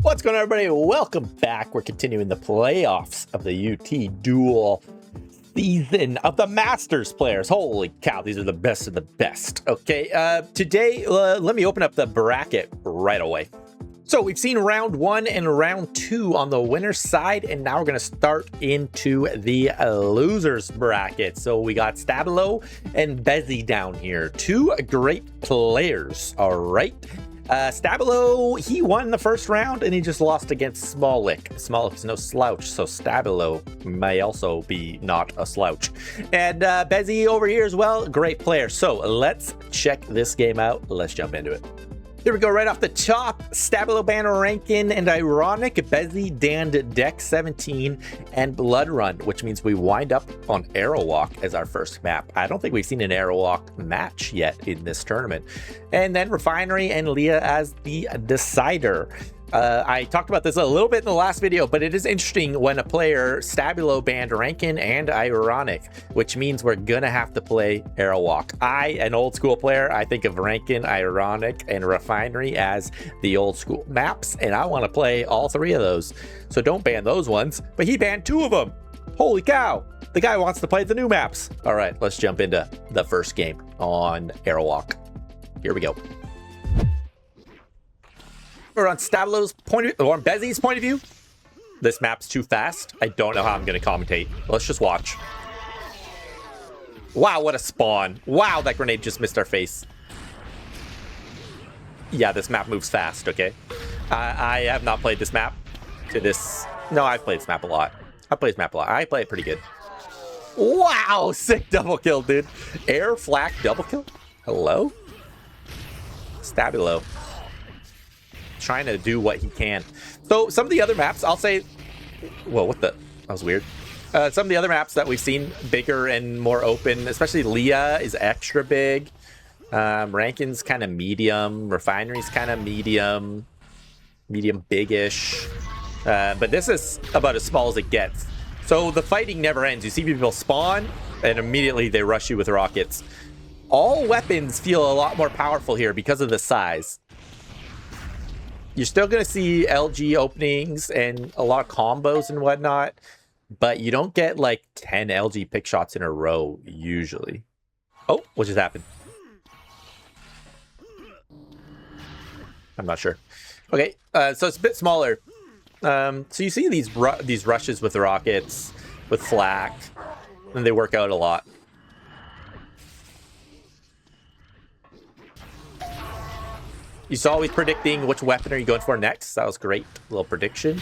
What's going on, everybody? Welcome back. We're continuing the playoffs of the UT Duel season of the Masters players. Holy cow, these are the best of the best. Okay, today, let me open up the bracket right away. So we've seen round 1 and round 2 on the winner's side, and now we're going to start into the losers bracket. So we got Stab1lo and Bezi down here. Two great players, all right? Stab1lo, he won the first round and he just lost against Smallick. Smallick is no slouch, so Stab1lo may also be not a slouch. And Bezi over here as well, great player. So let's check this game out. Let's jump into it. Here we go, right off the top. Stab1lo banned Rankin and Ironic. Bezi banned Deck 17 and Blood Run, which means we wind up on Arrowwalk as our first map. I don't think we've seen an Arrowwalk match yet in this tournament. And then Refinery and Leah as the decider. I talked about this a little bit in the last video, but it is interesting when a player Stab1lo banned Rankin and Ironic, which means we're gonna have to play Arrowwalk. An old school player, I think of Rankin, Ironic, and Refinery as the old school maps, and I want to play all three of those. So don't ban those ones, but he banned 2 of them. Holy cow, the guy wants to play the new maps. All right, let's jump into the first game on Arrowwalk. Here we go. Or on Stab1lo's point of view, or on Bezi's point of view, this map's too fast. I don't know how I'm going to commentate. Let's just watch. Wow, what a spawn. Wow, that grenade just missed our face. Yeah, this map moves fast, okay? I have not played this map to this. No, I've played this map a lot. I play it pretty good. Wow, sick double kill, dude. Air flak double kill? Hello? Stab1lo. Trying to do what he can. So some of the other maps, I'll say, whoa, what the, that was weird. Some of the other maps that we've seen bigger and more open, especially Leah is extra big. Rankin's kind of medium. Refinery's kind of medium big-ish. But this is about as small as it gets. So the fighting never ends. You see people spawn and immediately they rush you with rockets. All weapons feel a lot more powerful here because of the size. You're still going to see LG openings and a lot of combos and whatnot, but you don't get like 10 LG pick shots in a row usually. Oh, what just happened? I'm not sure. Okay, so it's a bit smaller. So you see these rushes with rockets, with flak, and they work out a lot. You saw me predicting which weapon are you going for next. That was great. A little prediction.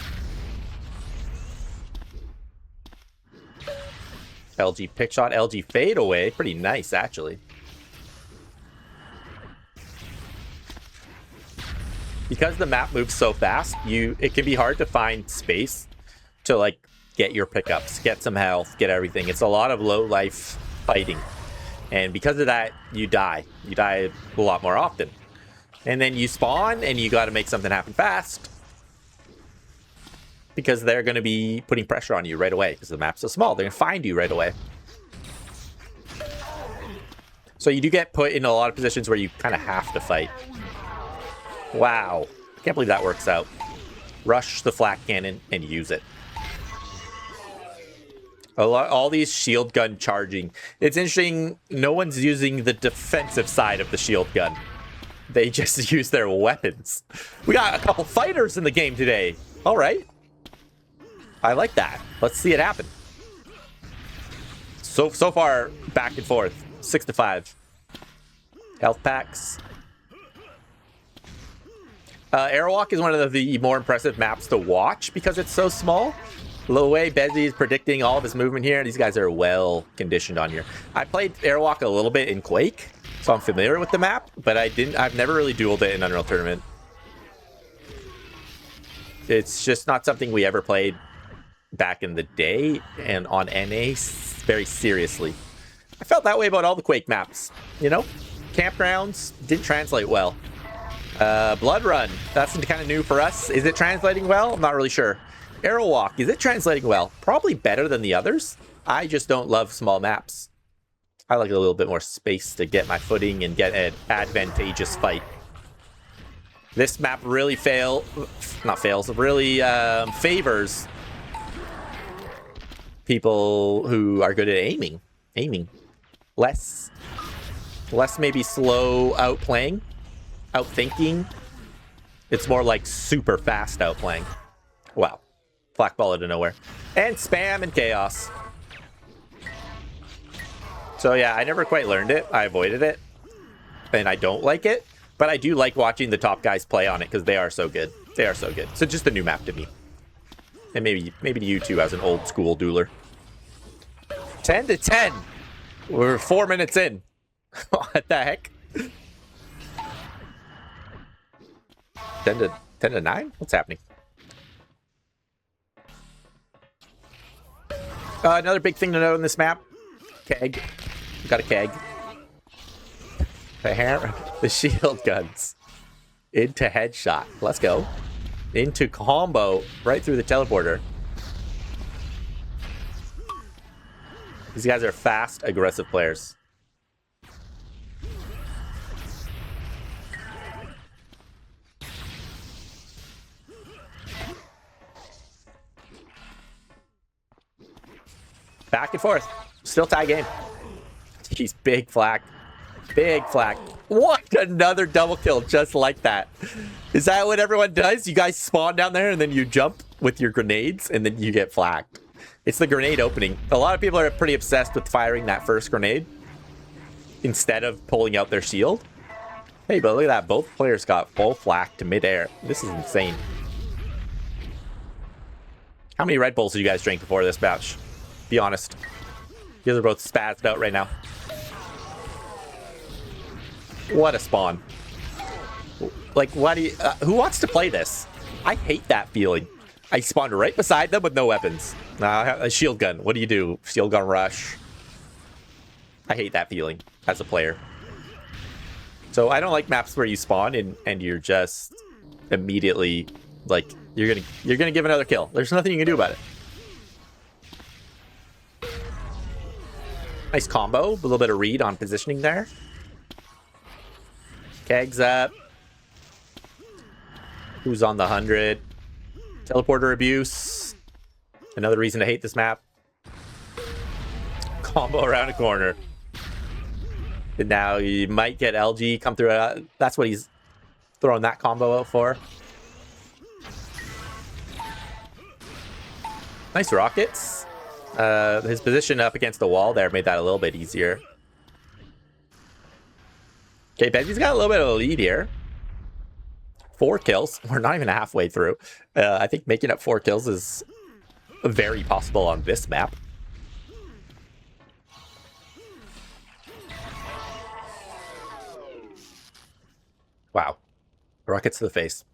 LG pick shot, LG fade away. Pretty nice, actually. Because the map moves so fast, it can be hard to find space to like get your pickups, get some health, get everything. It's a lot of low life fighting. And because of that, you die. You die a lot more often. And then you spawn, and you got to make something happen fast. Because they're going to be putting pressure on you right away. Because the map's so small, they're going to find you right away. So you do get put in a lot of positions where you kind of have to fight. Wow. Can't believe that works out. Rush the flak cannon and use it. All these shield gun charging. It's interesting, no one's using the defensive side of the shield gun. They just use their weapons. We got a couple fighters in the game today. All right. I like that. Let's see it happen. So far, back and forth. 6-5. Health packs. Arrowwalk is one of the more impressive maps to watch because it's so small. The way Bezi is predicting all of his movement here, these guys are well conditioned on here. I played Arrowwalk a little bit in Quake, so I'm familiar with the map, but I've never really dueled it in Unreal Tournament. It's just not something we ever played back in the day and on NA very seriously. I felt that way about all the Quake maps, you know? Campgrounds didn't translate well. Blood Run, that's kind of new for us. Is it translating well? I'm not really sure. Arrowwalk, is it translating well? Probably better than the others. I just don't love small maps. I like a little bit more space to get my footing and get an advantageous fight. This map really really favors people who are good at aiming. Less maybe slow outplaying, outthinking. It's more like super fast outplaying. Wow. Flak ball out of nowhere. And spam and chaos. So yeah, I never quite learned it. I avoided it. And I don't like it. But I do like watching the top guys play on it because they are so good. They are so good. So just a new map to me. And maybe to you too as an old school dueler. 10 to 10. We're 4 minutes in. What the heck? 10 to 9? What's happening? Another big thing to note on this map. Keg. We got a keg. The hammer. The shield guns. Into headshot. Let's go. Into combo. Right through the teleporter. These guys are fast, aggressive players. Back and forth. Still tie game. Jeez, big flak. Big flak. What? Another double kill just like that. Is that what everyone does? You guys spawn down there and then you jump with your grenades and then you get flaked. It's the grenade opening. A lot of people are pretty obsessed with firing that first grenade instead of pulling out their shield. Hey, but look at that. Both players got full flak to midair. This is insane. How many Red Bulls did you guys drink before this match? Be honest. You guys are both spazzed out right now. What a spawn. Like, why do you... who wants to play this? I hate that feeling. I spawned right beside them with no weapons. A shield gun. What do you do? Shield gun rush. I hate that feeling as a player. So I don't like maps where you spawn and you're just immediately like you're gonna give another kill. There's nothing you can do about it. Nice combo. A little bit of read on positioning there. Kegs up. Who's on the 100? Teleporter abuse. Another reason to hate this map. Combo around a corner. And now you might get LG come through. That's what he's throwing that combo out for. Nice rockets. His position up against the wall there made that a little bit easier. Okay, Bezi's got a little bit of a lead here. 4 kills. We're not even halfway through. I think making up 4 kills is very possible on this map. Wow. Rockets to the face.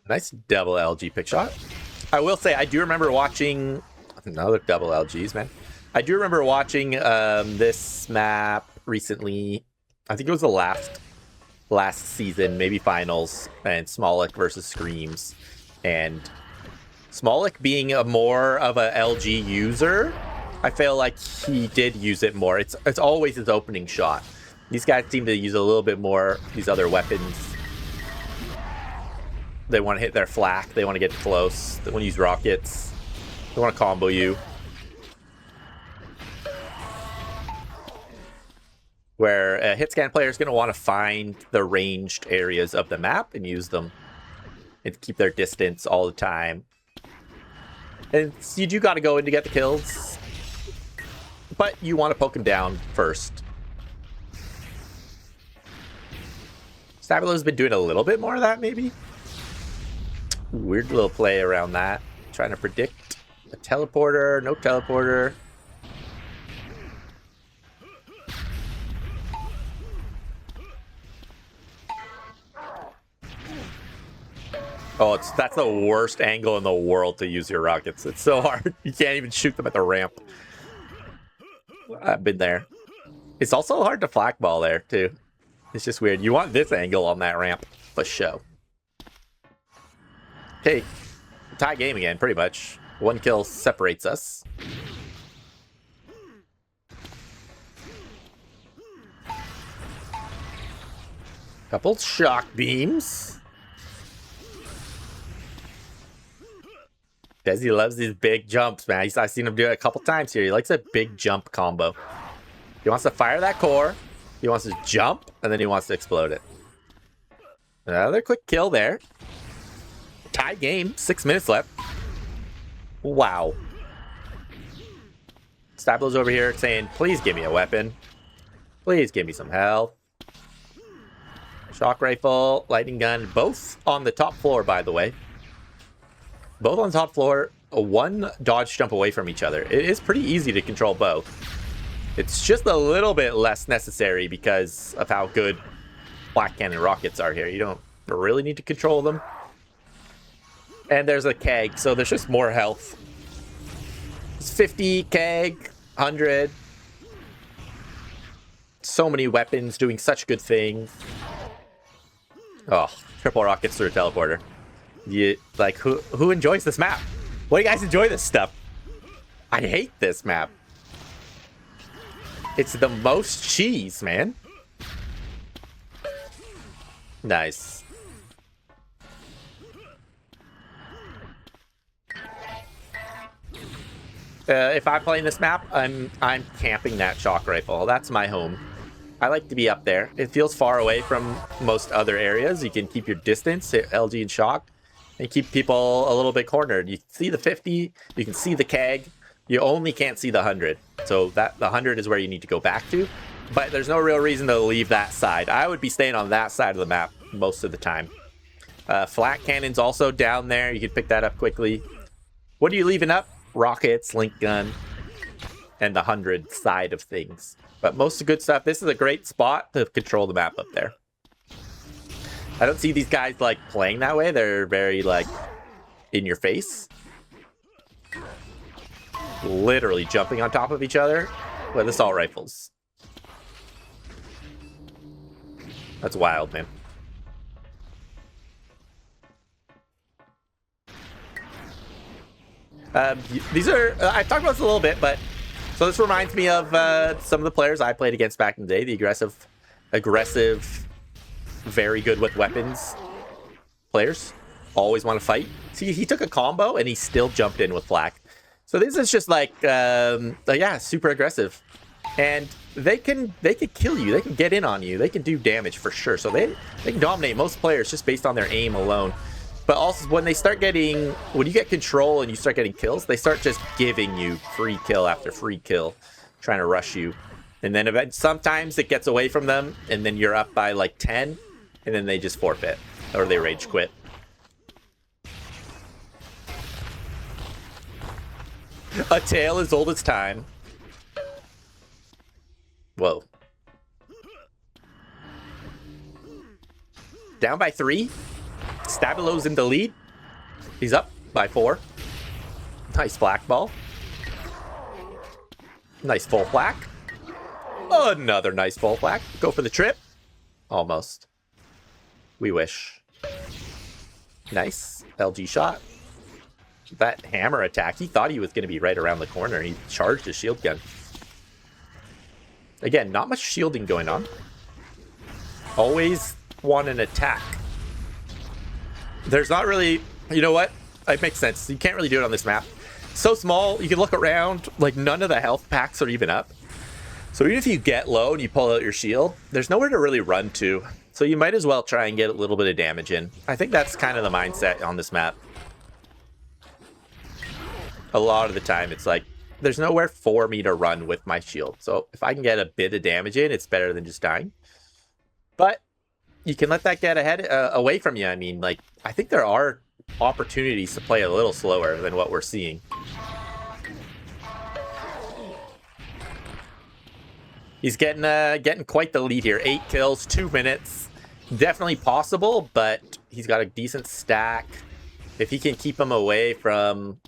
Nice double LG pick shot. I will say, I do remember watching... Another double LGs, man. I do remember watching this map recently. I think it was the last season, maybe finals, and Smolik versus Screams. And Smolik being a more of a LG user, I feel like he did use it more. It's always his opening shot. These guys seem to use a little bit more these other weapons. They want to hit their flak. They want to get close. They want to use rockets. They want to combo you. Where a hit scan player is going to want to find the ranged areas of the map and use them and keep their distance all the time. And you do got to go in to get the kills, but you want to poke them down first. Stab1lo has been doing a little bit more of that, maybe. Weird little play around that. Trying to predict a teleporter, no teleporter. Oh, that's the worst angle in the world to use your rockets. It's so hard. You can't even shoot them at the ramp. I've been there. It's also hard to flak ball there, too. It's just weird. You want this angle on that ramp for show. Okay. Tie game again, pretty much. 1 kill separates us. Couple shock beams. Bezi loves these big jumps, man. I've seen him do it a couple times here. He likes a big jump combo. He wants to fire that core. He wants to jump, and then he wants to explode it. Another quick kill there. Tie game. 6 minutes left. Wow. Stab1lo's over here saying, please give me a weapon. Please give me some health. Shock rifle, lightning gun, both on the top floor, by the way. Both on the top floor, one dodge jump away from each other. It is pretty easy to control both. It's just a little bit less necessary because of how good black cannon rockets are here. You don't really need to control them. And there's a keg, so there's just more health. It's 50 keg, 100. So many weapons doing such good things. Oh, triple rockets through a teleporter. Like, who enjoys this map? Why do you guys enjoy this stuff? I hate this map. It's the most cheese, man. Nice. If I'm playing this map, I'm camping that shock rifle. That's my home. I like to be up there. It feels far away from most other areas. You can keep your distance, hit LG and shock, and keep people a little bit cornered. You can see the 50, you can see the keg. You only can't see the 100. So the 100 is where you need to go back to. But there's no real reason to leave that side. I would be staying on that side of the map most of the time. Flat cannon's also down there. You can pick that up quickly. What are you leaving up? Rockets, link gun, and the 100 side of things. But most of the good stuff. This is a great spot to control the map up there. I don't see these guys like playing that way. They're very like in your face. Literally jumping on top of each other with assault rifles. That's wild, man. These are, I've talked about this a little bit, but so this reminds me of some of the players I played against back in the day. The aggressive, very good with weapons players. Always want to fight. See, he took a combo and he still jumped in with flak. So this is just like, yeah, super aggressive. And they can kill you. They can get in on you. They can do damage for sure. So they can dominate most players just based on their aim alone. But also when they start getting, when you get control and you start getting kills, they start just giving you free kill after free kill, trying to rush you. And then sometimes it gets away from them and then you're up by like 10 and then they just forfeit or they rage quit. A tale as old as time. Whoa. Down by 3. Stab1lo's in the lead. He's up by 4. Nice flak ball. Nice full flak. Another nice full flak. Go for the trip. Almost. We wish. Nice. LG shot. That hammer attack. He thought he was going to be right around the corner. He charged his shield gun. Again, not much shielding going on. Always want an attack. There's not really, you know what? It makes sense. You can't really do it on this map. So small, you can look around, like none of the health packs are even up. So even if you get low and you pull out your shield, there's nowhere to really run to. So you might as well try and get a little bit of damage in. I think that's kind of the mindset on this map. A lot of the time, it's like, there's nowhere for me to run with my shield. So if I can get a bit of damage in, it's better than just dying. But you can let that get ahead away from you. I mean, like, I think there are opportunities to play a little slower than what we're seeing. He's getting quite the lead here. 8 kills, 2 minutes. Definitely possible, but he's got a decent stack. If he can keep him away from...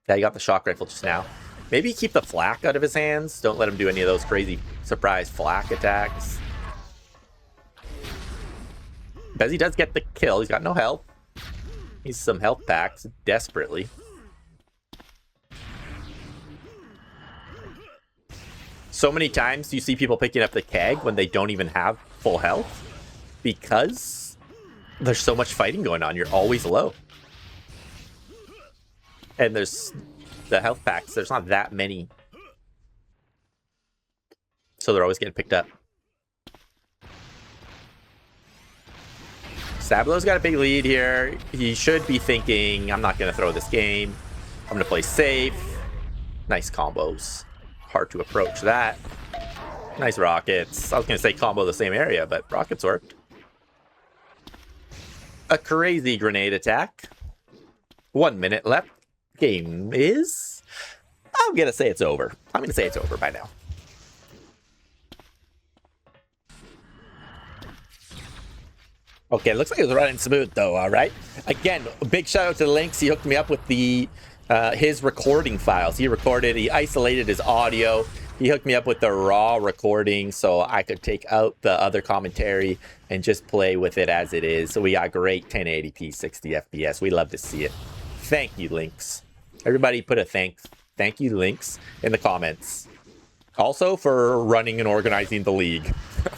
Yeah, he got the shock rifle just now. Maybe keep the flak out of his hands. Don't let him do any of those crazy surprise flak attacks. Bezi does get the kill. He's got no health. Needs some health packs desperately. So many times you see people picking up the keg when they don't even have full health. because there's so much fighting going on. You're always low. And there's the health packs. There's not that many. So they're always getting picked up. Stab1lo's got a big lead here. He should be thinking, I'm not going to throw this game. I'm going to play safe. Nice combos. Hard to approach that. Nice rockets. I was going to say combo the same area, but rockets worked. A crazy grenade attack. 1 minute left. Game is... I'm going to say it's over. I'm going to say it's over by now. Okay, looks like it was running smooth though, all right? Again, a big shout out to Lynx. He hooked me up with the his recording files. He isolated his audio. He hooked me up with the raw recording so I could take out the other commentary and just play with it as it is. So we got great 1080p, 60 FPS. We love to see it. Thank you, Lynx. Everybody put a thank you, Lynx, in the comments. Also for running and organizing the league.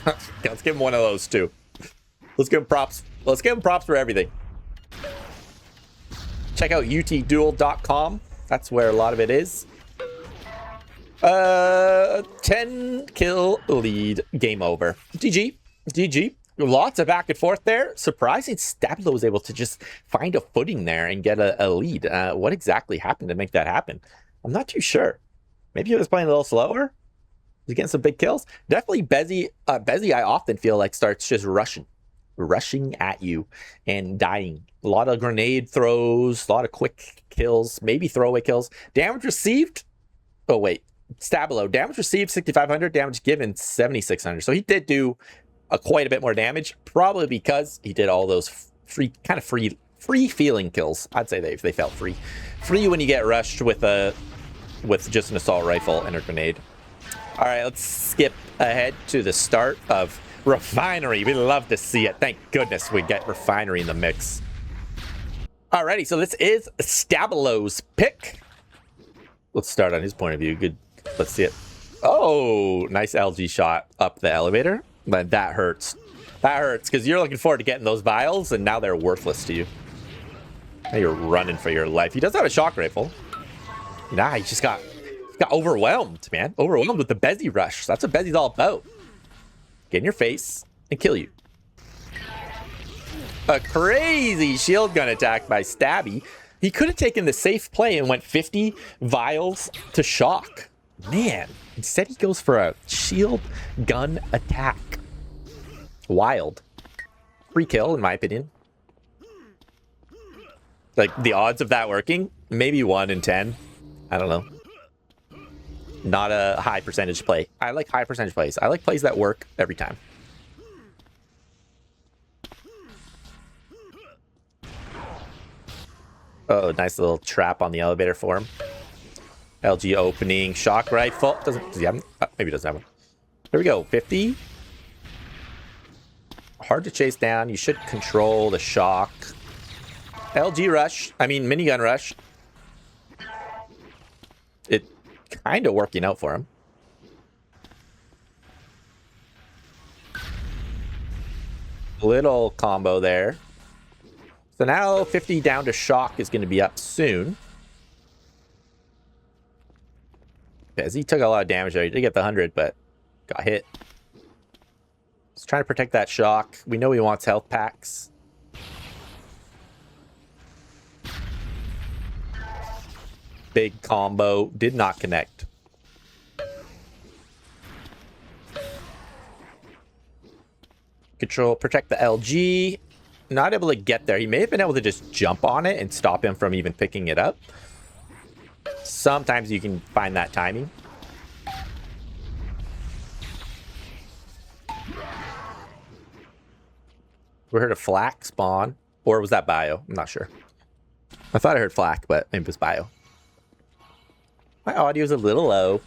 Let's give him one of those too. Let's give him props. Let's give him props for everything. Check out utduel.com. That's where a lot of it is. 10 kill lead. Game over. GG. GG. Lots of back and forth there. Surprising Stab1lo was able to just find a footing there and get a lead. What exactly happened to make that happen? I'm not too sure. Maybe he was playing a little slower. He's getting some big kills. Definitely Bezi. Bezi, I often feel like, starts just rushing at you and dying. A lot of grenade throws, a lot of quick kills, maybe throwaway kills. Damage received. Oh, wait. Stab1lo. Damage received 6,500. Damage given 7,600. So he did do quite a bit more damage, probably because he did all those free feeling kills. I'd say they felt free. Free when you get rushed with just an assault rifle and a grenade. All right, let's skip ahead to the start of Refinery. We love to see it. Thank goodness we get Refinery in the mix. Alrighty, so this is Stab1lo's pick. Let's start on his point of view. Good. Let's see it. Oh, nice LG shot up the elevator. But that hurts. That hurts because you're looking forward to getting those vials, and now they're worthless to you. Now you're running for your life. He does have a shock rifle. Nah, he just got overwhelmed, man. Overwhelmed with the Bezi rush. That's what Bezi's all about. Get in your face and kill you. A crazy shield gun attack by Stabby. He could have taken the safe play and went 50 vials to shock. Man, instead he goes for a shield gun attack. Wild. Free kill, in my opinion. Like, the odds of that working? Maybe 1 in 10. I don't know. Not a high percentage play. I like high percentage plays. I like plays that work every time. Oh, nice little trap on the elevator for him. LG opening. Shock rifle. Does he have him? Maybe he doesn't have him. There we go. 50. Hard to chase down. You should control the shock. LG rush. I mean, minigun rush. It kind of working out for him. Little combo there. So now 50 down to shock is going to be up soon. Because he took a lot of damage there. He did get the 100, but got hit. He's trying to protect that shock. We know he wants health packs. Big combo. Did not connect. Control, protect the LG. Not able to get there. He may have been able to just jump on it and stop him from even picking it up. Sometimes you can find that timing. We heard a flak spawn. Or was that bio? I'm not sure. I thought I heard flak, but maybe it was bio. My audio's a little low.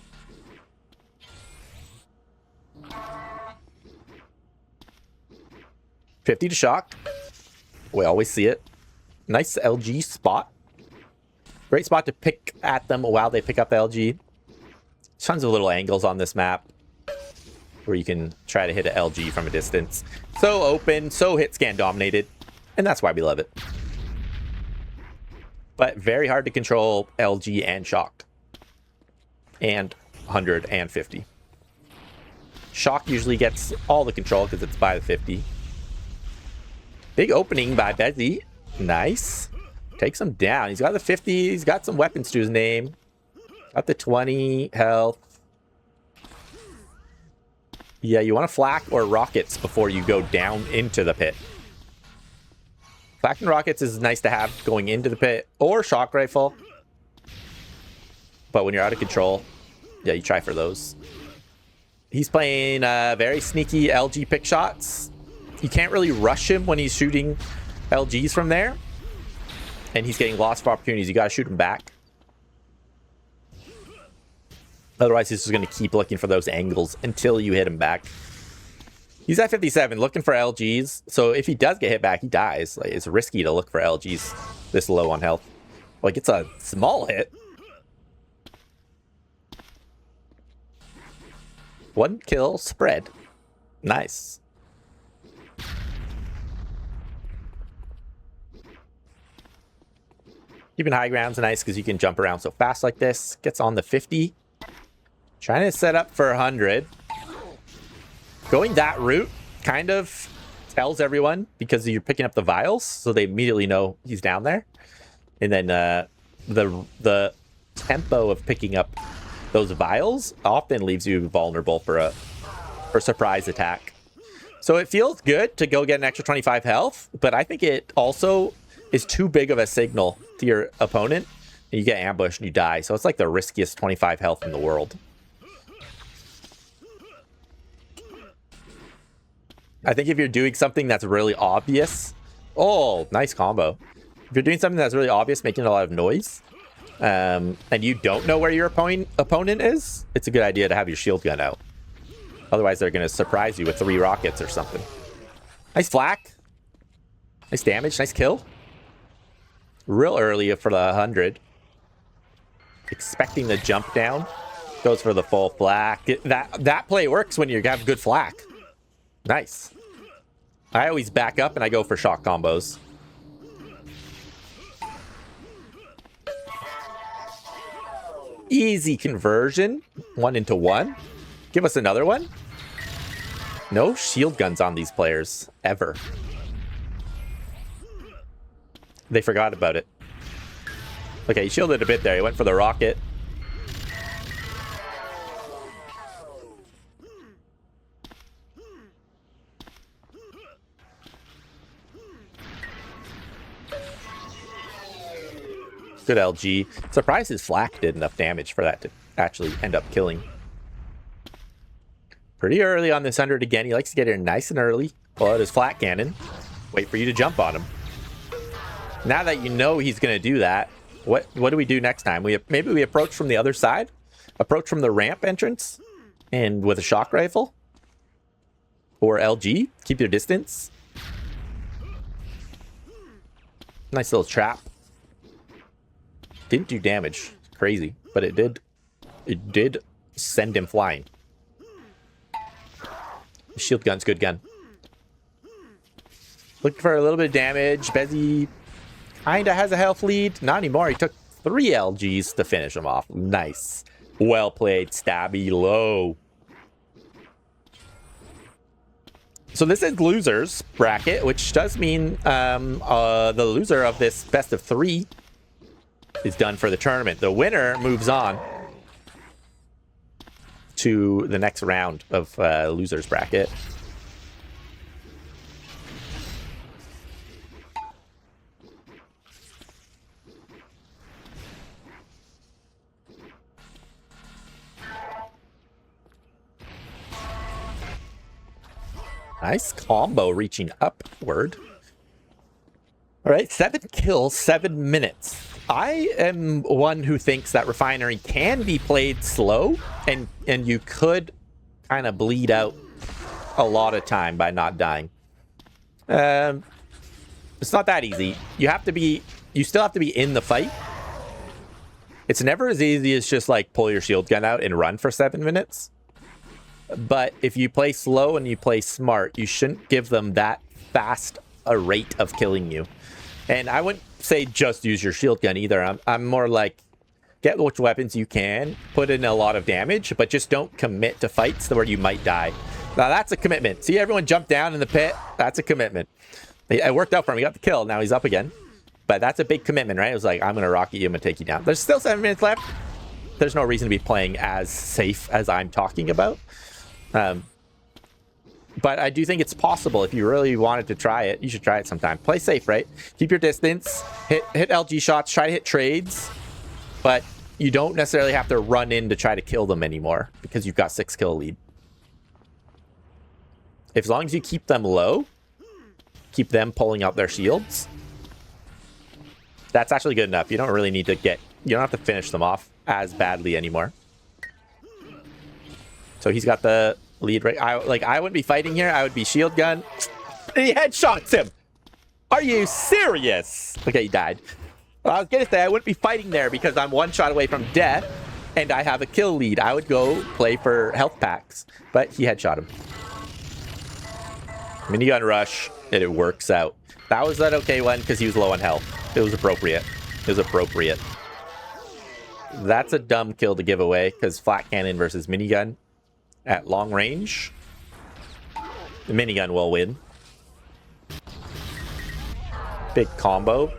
$50 to shock. We always see it. Nice LG spot. Great spot to pick at them while they pick up the LG. Tons of little angles on this map. where you can try to hit an LG from a distance. So open, so hit scan dominated, and that's why we love it. But very hard to control LG and shock. And 100 and 50. Shock usually gets all the control because it's by the 50. Big opening by Bezi. Nice. Takes him down. He's got the 50. He's got some weapons to his name. Got the 20 health. Yeah, you want to flak or rockets before you go down into the pit. Flak and rockets is nice to have going into the pit, or shock rifle. But when you're out of control, yeah, you try for those. He's playing very sneaky LG pick shots. You can't really rush him when he's shooting LGs from there. And he's getting lots of opportunities. You got to shoot him back. Otherwise, he's just going to keep looking for those angles until you hit him back. He's at 57, looking for LGs. So if he does get hit back, he dies. Like, it's risky to look for LGs this low on health. Like, it's a small hit. One kill spread. Nice. Keeping high ground's nice because you can jump around so fast like this. Gets on the 50. Trying to set up for 100. Going that route kind of tells everyone because you're picking up the vials, so they immediately know he's down there. And then the tempo of picking up those vials often leaves you vulnerable for a surprise attack. So it feels good to go get an extra 25 health, but I think it also is too big of a signal to your opponent, and you get ambushed and you die. So it's like the riskiest 25 health in the world. I think if you're doing something that's really obvious... Oh, nice combo. If you're doing something that's really obvious, making a lot of noise, and you don't know where your opponent is, it's a good idea to have your shield gun out. Otherwise, they're going to surprise you with 3 rockets or something. Nice flak. Nice damage. Nice kill. Real early for the 100. Expecting the jump down. Goes for the full flak. That play works when you have good flak. Nice. I always back up and I go for shock combos. Easy conversion. 1 into 1. Give us another one. No shield guns on these players. Ever. They forgot about it. Okay, he shielded a bit there. He went for the rocket. Good LG. Surprised his flak did enough damage for that to actually end up killing. Pretty early on this 100 again. He likes to get here nice and early. Pull out his flak cannon. Wait for you to jump on him. Now that you know he's going to do that, what do we do next time? Maybe we approach from the other side? Approach from the ramp entrance? And with a shock rifle? Or LG? Keep your distance. Nice little trap. Didn't do damage. Crazy. But it did send him flying. Shield gun's good gun. Looking for a little bit of damage. Bezi kinda has a health lead. Not anymore. He took 3 LGs to finish him off. Nice. Well played, Stab1lo. So this is losers bracket, which does mean the loser of this best of 3 is done for the tournament. The winner moves on to the next round of losers bracket. Nice combo reaching upward. All right, 7 kills, 7 minutes. I am one who thinks that Refinery can be played slow, and you could kind of bleed out a lot of time by not dying. It's not that easy. You still have to be in the fight. It's never as easy as just like pull your shield gun out and run for 7 minutes. But if you play slow and you play smart, you shouldn't give them that fast a rate of killing you. And I wouldn't say just use your shield gun either. I'm more like, get which weapons you can, put in a lot of damage, but just don't commit to fights where you might die. Now that's a commitment. See everyone jump down in the pit? That's a commitment. It worked out for him. He got the kill. Now he's up again. But that's a big commitment, right? It was like, I'm going to rocket you. I'm going to take you down. There's still 7 minutes left. There's no reason to be playing as safe as I'm talking about. But I do think it's possible. If you really wanted to try it, you should try it sometime. Play safe, right? Keep your distance. Hit LG shots. Try to hit trades. But you don't necessarily have to run in to try to kill them anymore because you've got 6 kill lead. As long as you keep them low, keep them pulling out their shields, that's actually good enough. You don't really need to you don't have to finish them off as badly anymore. So he's got the lead right. I wouldn't be fighting here. I would be shield gun. And he headshots him. Are you serious? Okay, he died. Well, I was gonna say I wouldn't be fighting there because I'm 1 shot away from death and I have a kill lead. I would go play for health packs, but he headshot him. Minigun rush, and it works out. That was an okay one because he was low on health. It was appropriate. It was appropriate. That's a dumb kill to give away because flat cannon versus minigun at long range. The minigun will win. Big combo.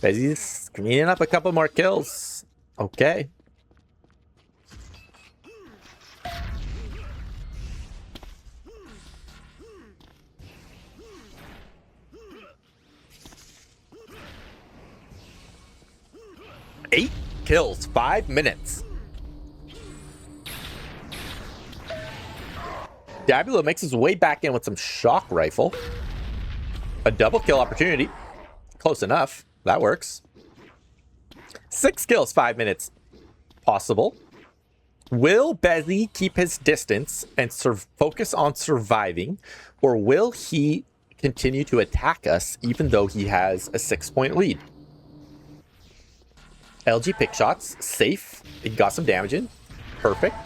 Bezi's cleaning up a couple more kills. Okay. Eight kills, 5 minutes. Stab1lo makes his way back in with some shock rifle. A double kill opportunity. Close enough. That works. 6 kills, 5 minutes. Possible. Will Bezi keep his distance and focus on surviving, or will he continue to attack us even though he has a 6-point lead? LG pick shots, safe. He got some damage in. Perfect.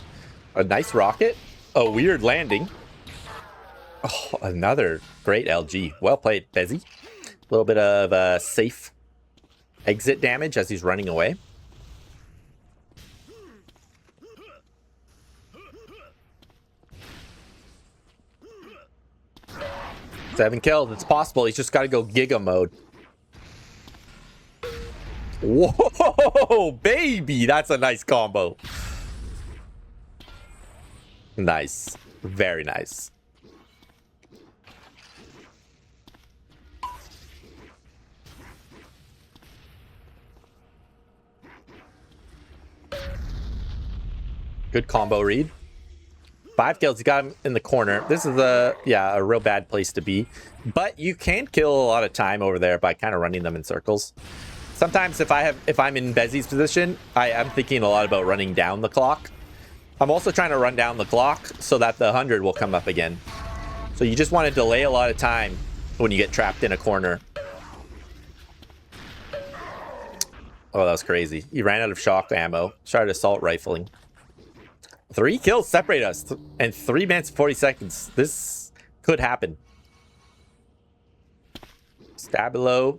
A nice rocket. A weird landing. Oh, another great LG. Well played, Bezi. A little bit of safe exit damage as he's running away. Seven kills. It's possible. He's just got to go Giga mode. Whoa, baby. That's a nice combo. Nice. Very nice. Good combo read. 5 kills. You got him in the corner. This is a real bad place to be. But you can kill a lot of time over there by kind of running them in circles. Sometimes if I'm in Bezi's position, I'm thinking a lot about running down the clock. I'm also trying to run down the clock so that the 100 will come up again. So you just want to delay a lot of time when you get trapped in a corner. Oh, that was crazy. He ran out of shock ammo. Started assault rifling. 3 kills separate us. And 3 minutes and 40 seconds. This could happen. Stab1lo.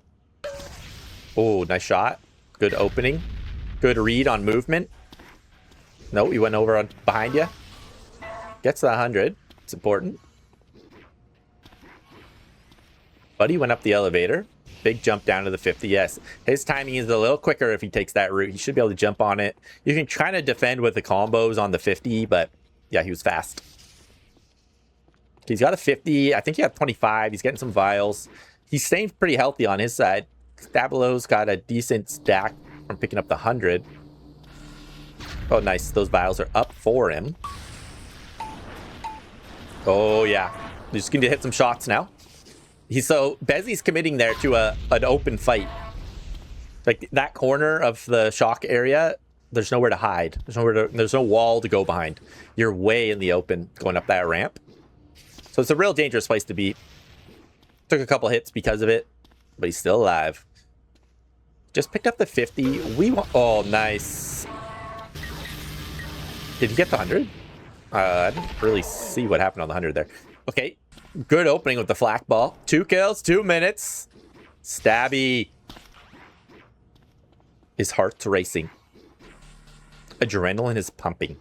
Oh, nice shot. Good opening. Good read on movement. No, he went over on behind you. Gets the 100. It's important. Buddy went up the elevator. Big jump down to the 50. Yes, his timing is a little quicker if he takes that route. He should be able to jump on it. You can kind of defend with the combos on the 50, but yeah, he was fast. He's got a 50. I think he got 25. He's getting some vials. He's staying pretty healthy on his side. Stab1lo's got a decent stack from picking up the 100. Oh, nice. Those vials are up for him. Oh, yeah. He's just going to hit some shots now. Bezi's committing there to an open fight. Like that corner of the shock area, there's nowhere to hide. There's no wall to go behind. You're way in the open going up that ramp. So it's a real dangerous place to be. Took a couple hits because of it, but he's still alive. Just picked up the 50. Oh, nice. Did he get the 100? I didn't really see what happened on the 100 there. Okay, good opening with the flak ball. 2 kills, 2 minutes. Stabby. His heart's racing. Adrenaline is pumping.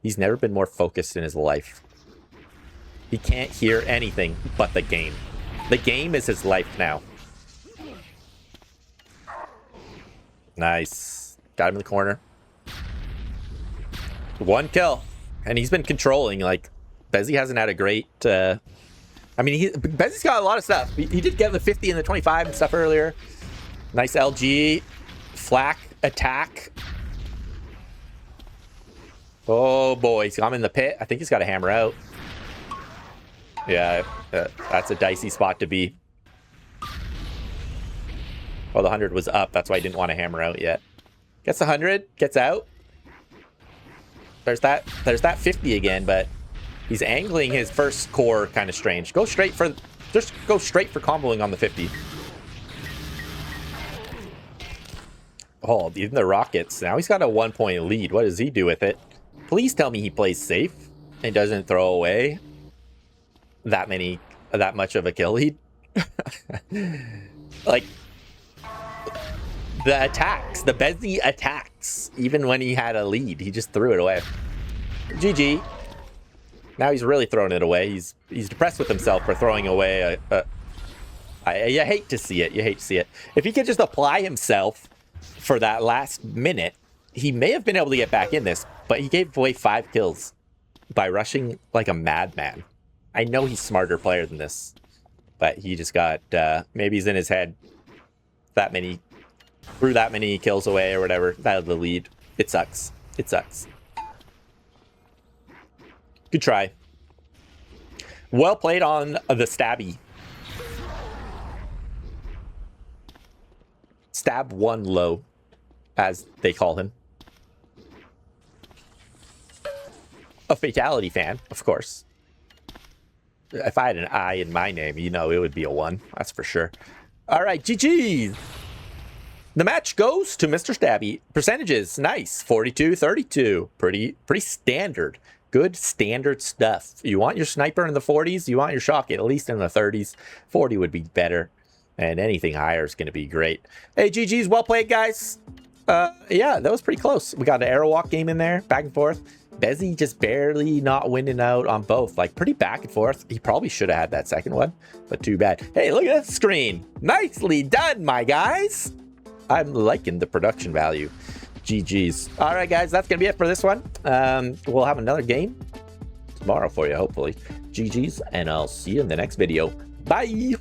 He's never been more focused in his life. He can't hear anything but the game. The game is his life now. Nice. Got him in the corner. 1 kill. And he's been controlling. Like, Bezi hasn't had a great... I mean, Bezi's got a lot of stuff. He did get the 50 and the 25 and stuff earlier. Nice LG. Flak attack. Oh, boy. He's got him in the pit. I think he's got to hammer out. Yeah, that's a dicey spot to be. Oh, the 100 was up. That's why I didn't want to hammer out yet. Gets the 100. Gets out. There's that 50 again, but he's angling his first core kind of strange. Just go straight for comboing on the 50. Oh, even the rockets. Now he's got a 1-point lead. What does he do with it? Please tell me he plays safe and doesn't throw away that much of a kill lead. Like, the attacks, the Bezi attacks, even when he had a lead, he just threw it away. GG. Now he's really throwing it away. He's depressed with himself for throwing away you hate to see it. You hate to see it. If he could just apply himself for that last minute, he may have been able to get back in this, but he gave away 5 kills by rushing like a madman. I know he's a smarter player than this, but he just got, maybe he's in his head threw that many kills away or whatever, out of the lead. It sucks. It sucks. Good try. Well played on the Stabby. Stab1lo, as they call him. A Fatality fan, of course. If I had an I in my name, you know, it would be a 1. That's for sure. All right, GG's. The match goes to Mr. Stabby. Percentages, nice. 42-32. Pretty standard. Good standard stuff. You want your sniper in the 40s? You want your shock at least in the 30s? 40 would be better. And anything higher is going to be great. Hey, GG's. Well played, guys. Yeah, that was pretty close. We got an arrow walk game in there. Back and forth. Bezi just barely not winning out on both. Like, pretty back and forth. He probably should have had that second one, but too bad. Hey, look at that screen. Nicely done, my guys. I'm liking the production value. GG's. All right, guys, that's going to be it for this one. We'll have another game tomorrow for you, hopefully. GG's, and I'll see you in the next video. Bye.